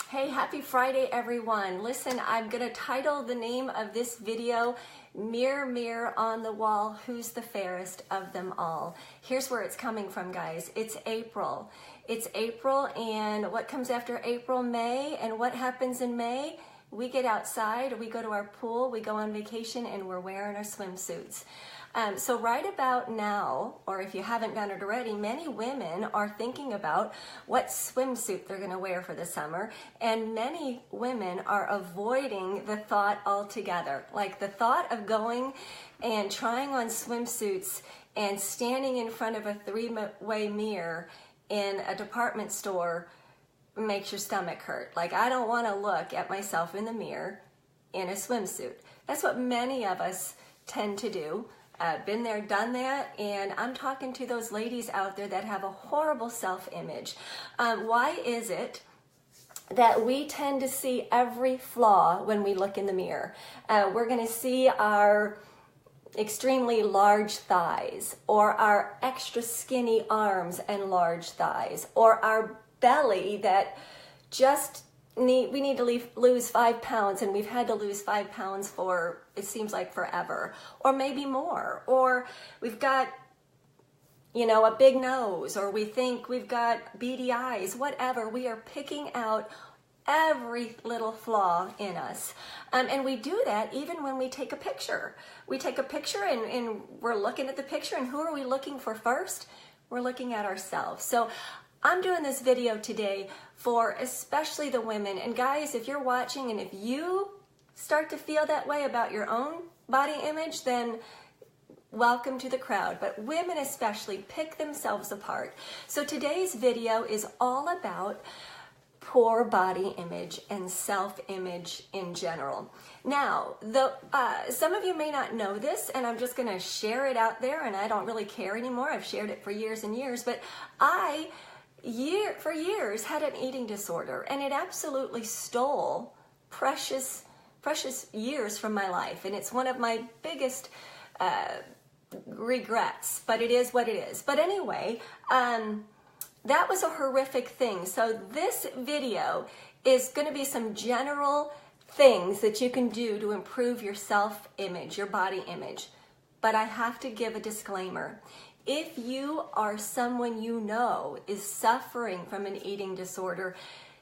Hey, happy Friday, everyone. Listen, I'm going to title the name of this video, Mirror, Mirror on the Wall, Who's the Fairest of Them All? Here's where it's coming from, guys. It's April. It's April, and what comes after April? May. And what happens in May? We get outside, we go to our pool, we go on vacation, and we're wearing our swimsuits. So right about now, or if you haven't done it already, many women are thinking about what swimsuit they're going to wear for the summer, and many women are avoiding the thought altogether. Like the thought of going and trying on swimsuits and standing in front of a three-way mirror in a department store makes your stomach hurt. Like, I don't want to look at myself in the mirror in a swimsuit. That's what many of us tend to do. Been there, done that, and I'm talking to those ladies out there that have a horrible self-image. Why is it that we tend to see every flaw when we look in the mirror? We're going to see our extremely large thighs, or our extra skinny arms and large thighs, or our belly that just we need to lose 5 pounds, and we've had to lose 5 pounds for, it seems like, forever, or maybe more. Or we've got, a big nose, or we think we've got beady eyes, whatever. We are picking out every little flaw in us. And we do that even when we take a picture. We take a picture and we're looking at the picture, and who are we looking for first? We're looking at ourselves. So I'm doing this video today for especially the women. And guys, if you're watching and if you start to feel that way about your own body image, then welcome to the crowd. But women especially pick themselves apart. So today's video is all about poor body image and self-image in general. Now, some of you may not know this, and I'm just going to share it out there, and I don't really care anymore. I've shared it for years and years, but for years had an eating disorder, and it absolutely stole precious years from my life, and it's one of my biggest regrets, but it is what it is. But anyway, that was a horrific thing. So this video is going to be some general things that you can do to improve your self-image, your body image. But I have to give a disclaimer. If you are someone you know is suffering from an eating disorder,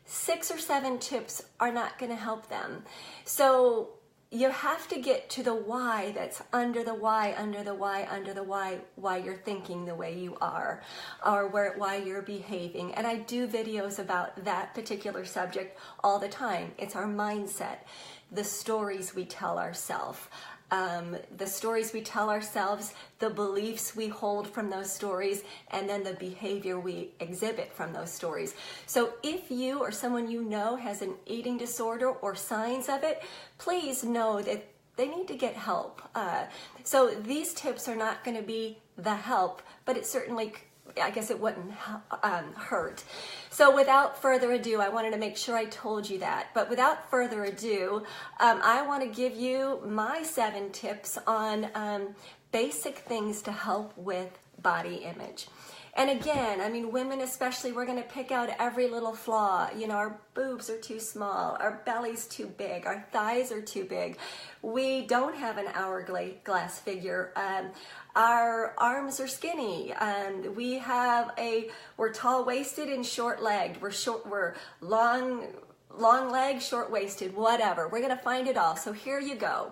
6 or 7 tips are not going to help them. So you have to get to the why that's under the why, under the why, under the why you're thinking the way you are, or why you're behaving. And I do videos about that particular subject all the time. It's our mindset, the stories we tell ourselves. The beliefs we hold from those stories, and then the behavior we exhibit from those stories. So if you or someone you know has an eating disorder or signs of it, please know that they need to get help. So these tips are not going to be the help, but it certainly, I guess it wouldn't hurt. So without further ado, I wanted to make sure I told you that. But without further ado, I want to give you my 7 tips on basic things to help with body image. And again, I mean, women especially, we're going to pick out every little flaw. Our boobs are too small, our belly's too big, our thighs are too big. We don't have an hourglass figure. Our arms are skinny, and we're tall-waisted and short-legged. We're long-legged, short-waisted, whatever. We're going to find it all. So here you go.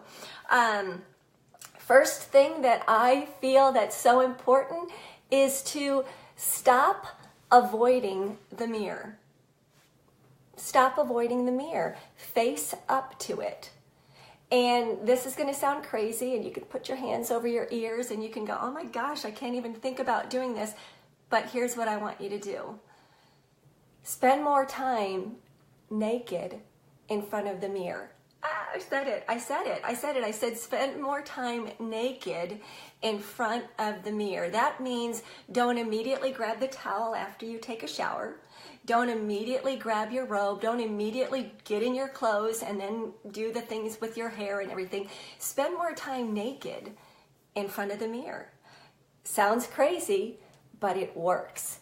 First thing that I feel that's so important is to stop avoiding the mirror. Stop avoiding the mirror. Face up to it. And this is going to sound crazy, and you can put your hands over your ears and you can go, oh my gosh, I can't even think about doing this. But here's what I want you to do. Spend more time naked in front of the mirror. I said spend more time naked in front of the mirror. That means don't immediately grab the towel after you take a shower. Don't immediately grab your robe. Don't immediately get in your clothes and then do the things with your hair and everything. Spend more time naked in front of the mirror. Sounds crazy, but it works.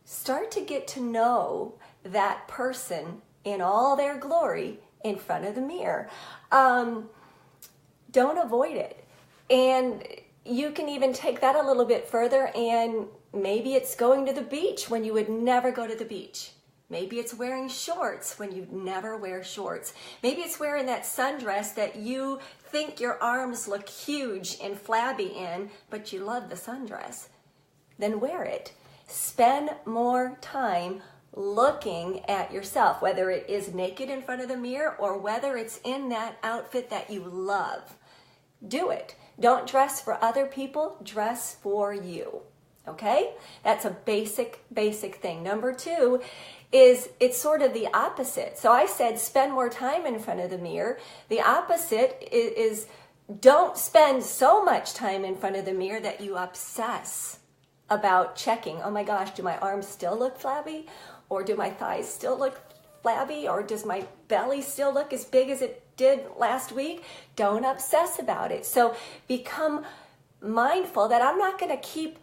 Start to get to know that person in all their glory in front of the mirror. Don't avoid it. And you can even take that a little bit further, and maybe it's going to the beach when you would never go to the beach. Maybe it's wearing shorts when you'd never wear shorts. Maybe it's wearing that sundress that you think your arms look huge and flabby in, but you love the sundress. Then wear it. Spend more time looking at yourself, whether it is naked in front of the mirror or whether it's in that outfit that you love. Do it. Don't dress for other people, dress for you. Okay? That's a basic thing. Number 2 is it's sort of the opposite. So I said spend more time in front of the mirror. The opposite is don't spend so much time in front of the mirror that you obsess about checking, oh my gosh, do my arms still look flabby? Or do my thighs still look flabby? Or does my belly still look as big as it did last week? Don't obsess about it. So become mindful that I'm not going to keep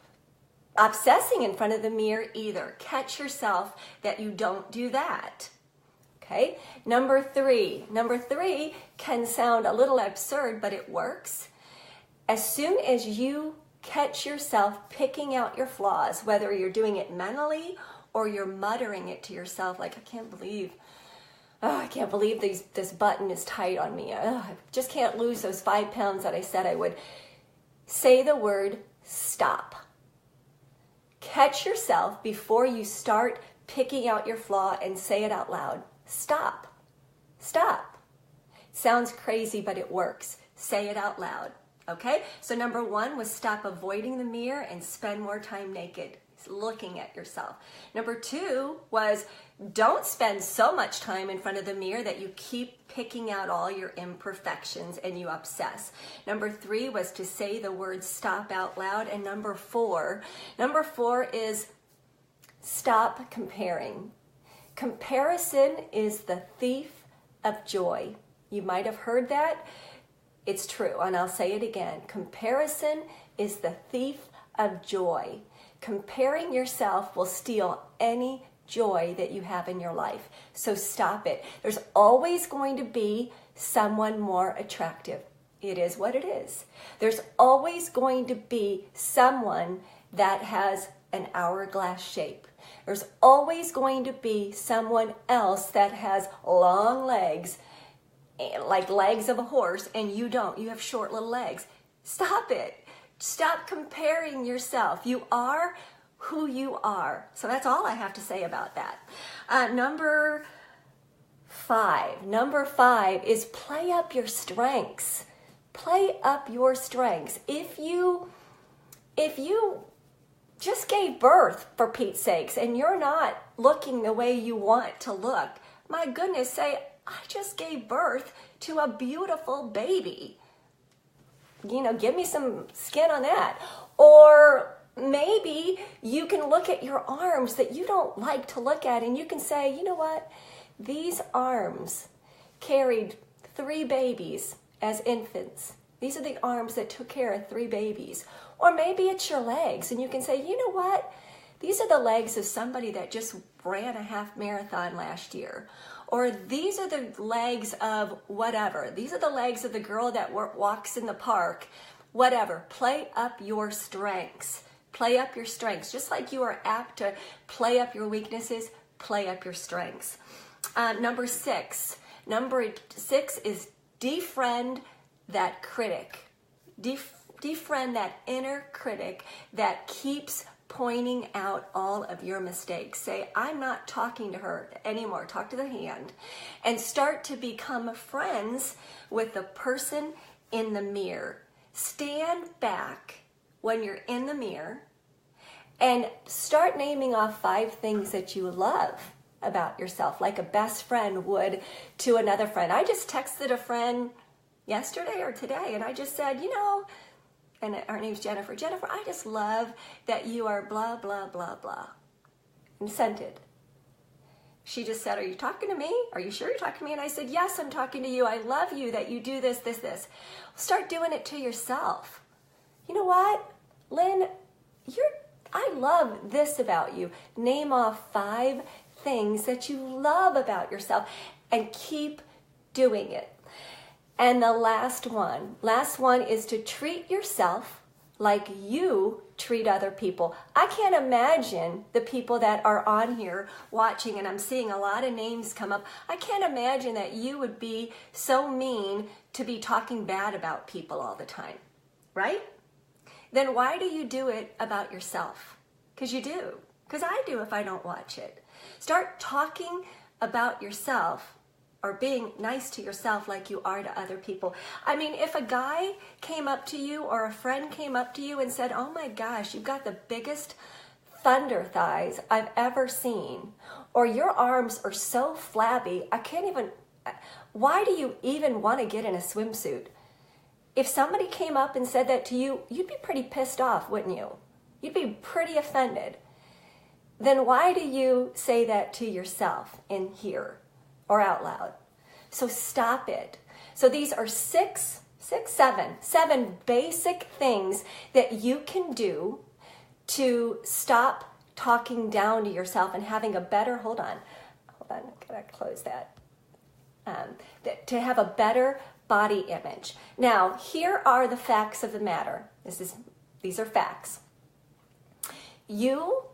obsessing in front of the mirror either. Catch yourself that you don't do that. Okay? Number 3 can sound a little absurd, but it works. As soon as you catch yourself picking out your flaws, whether you're doing it mentally or you're muttering it to yourself like, I can't believe this button is tight on me. I just can't lose those 5 pounds that I said I would. Say the word stop. Catch yourself before you start picking out your flaw and say it out loud. Stop. Stop. Sounds crazy, but it works. Say it out loud. Okay? So number 1 was stop avoiding the mirror and spend more time naked, looking at yourself. Number 2 was don't spend so much time in front of the mirror that you keep picking out all your imperfections and you obsess. Number 3 was to say the word stop out loud. And number 4 is stop comparing. Comparison is the thief of joy. You might have heard that. It's true, and I'll say it again. Comparison is the thief of joy. Comparing yourself will steal any joy that you have in your life. So stop it. There's always going to be someone more attractive. It is what it is. There's always going to be someone that has an hourglass shape. There's always going to be someone else that has long legs, like legs of a horse, and you don't. You have short little legs. Stop it. Stop comparing yourself. You are who you are. So that's all I have to say about that. Number 5 is play up your strengths. Play up your strengths. If you just gave birth, for Pete's sakes, and you're not looking the way you want to look, my goodness, say, I just gave birth to a beautiful baby. Give me some skin on that. Or maybe you can look at your arms that you don't like to look at, and you can say, you know what? These arms carried 3 babies as infants. These are the arms that took care of 3 babies. Or maybe it's your legs, and you can say, you know what? These are the legs of somebody that just ran a half marathon last year. Or these are the legs of whatever. These are the legs of the girl that walks in the park. Whatever. Play up your strengths. Play up your strengths. Just like you are apt to play up your weaknesses, play up your strengths. Number 6 is defriend that critic. Defriend that inner critic that keeps pointing out all of your mistakes. Say, I'm not talking to her anymore. Talk to the hand. And start to become friends with the person in the mirror. Stand back when you're in the mirror and start naming off 5 things that you love about yourself, like a best friend would to another friend. I just texted a friend yesterday or today, and I just said, and her name's Jennifer. Jennifer, I just love that you are blah, blah, blah, blah. And sent it. She just said, are you talking to me? Are you sure you're talking to me? And I said, yes, I'm talking to you. I love you that you do this, this, this. Start doing it to yourself. You know what? Lynn, I love this about you. Name off 5 things that you love about yourself and keep doing it. And the last one is to treat yourself like you treat other people. I can't imagine the people that are on here watching, and I'm seeing a lot of names come up. I can't imagine that you would be so mean to be talking bad about people all the time, right? Then why do you do it about yourself? Because you do. Because I do if I don't watch it. Start talking about yourself or being nice to yourself like you are to other people. I mean, if a guy came up to you or a friend came up to you and said, oh my gosh, you've got the biggest thunder thighs I've ever seen, or your arms are so flabby, why do you even want to get in a swimsuit? If somebody came up and said that to you, you'd be pretty pissed off, wouldn't you? You'd be pretty offended. Then why do you say that to yourself in here or out loud? So stop it. So these are seven basic things that you can do to stop talking down to yourself and having a better, hold on, gotta close that. To have a better body image. Now, here are the facts of the matter. These are facts. You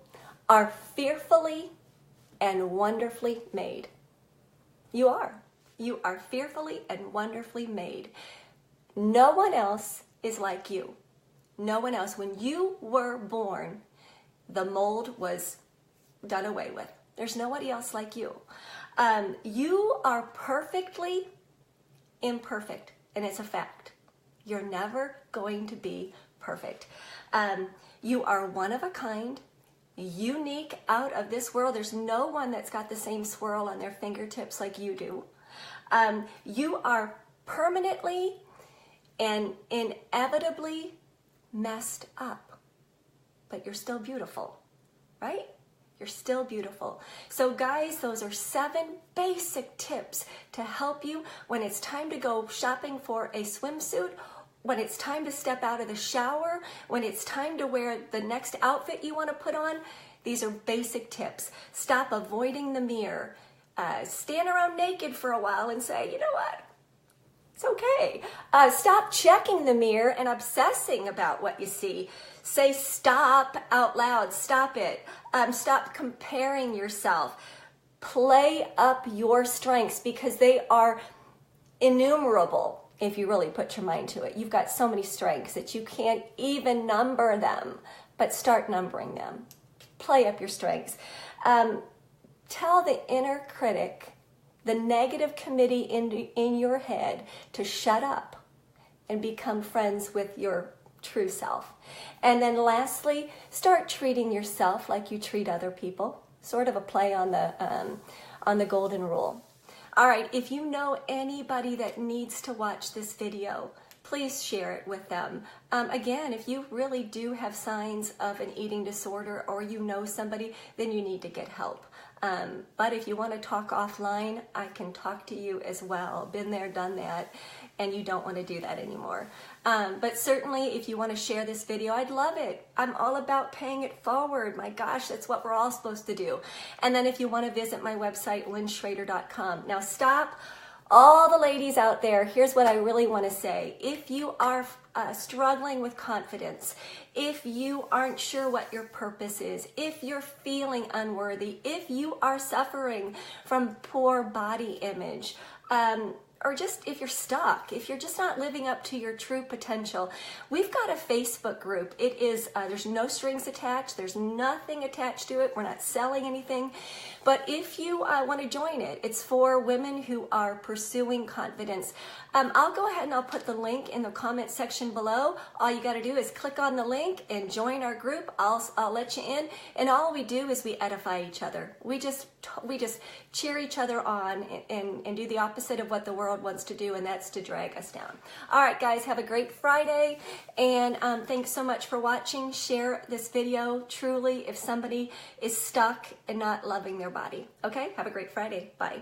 are fearfully and wonderfully made. You are. You are fearfully and wonderfully made. No one else is like you. No one else. When you were born, the mold was done away with. There's nobody else like you. You are perfectly imperfect, and it's a fact. You're never going to be perfect. You are one of a kind, unique, out of this world. There's no one that's got the same swirl on their fingertips like you do. You are permanently and inevitably messed up, but you're still beautiful, right? You're still beautiful. So guys, those are 7 basic tips to help you when it's time to go shopping for a swimsuit, when it's time to step out of the shower, when it's time to wear the next outfit you want to put on. These are basic tips. Stop avoiding the mirror. Stand around naked for a while and say, you know what? It's okay. Stop checking the mirror and obsessing about what you see. Say stop out loud. Stop it. Stop comparing yourself. Play up your strengths because they are innumerable if you really put your mind to it. You've got so many strengths that you can't even number them, but start numbering them. Play up your strengths. Tell the inner critic, the negative committee in your head, to shut up and become friends with your true self. And then lastly, start treating yourself like you treat other people. Sort of a play on the golden rule. All right, if you know anybody that needs to watch this video, please share it with them. Again, if you really do have signs of an eating disorder or you know somebody, then you need to get help. But if you want to talk offline, I can talk to you as well. Been there, done that, and you don't want to do that anymore. But certainly, if you want to share this video, I'd love it. I'm all about paying it forward. My gosh, that's what we're all supposed to do. And then if you want to visit my website, lynnschrader.com. Now stop. All the ladies out there, here's what I really want to say. If you are struggling with confidence, if you aren't sure what your purpose is, if you're feeling unworthy, if you are suffering from poor body image, or just if you're stuck, if you're just not living up to your true potential, we've got a Facebook group. It is, there's no strings attached. There's nothing attached to it. We're not selling anything. But if you want to join it, it's for women who are pursuing confidence. I'll go ahead and I'll put the link in the comment section below. All you got to do is click on the link and join our group. I'll let you in. And all we do is we edify each other. We just cheer each other on and do the opposite of what the world wants to do, and that's to drag us down. All right, guys, have a great Friday, and thanks so much for watching. Share this video, truly, if somebody is stuck and not loving their body. Okay, have a great Friday. Bye.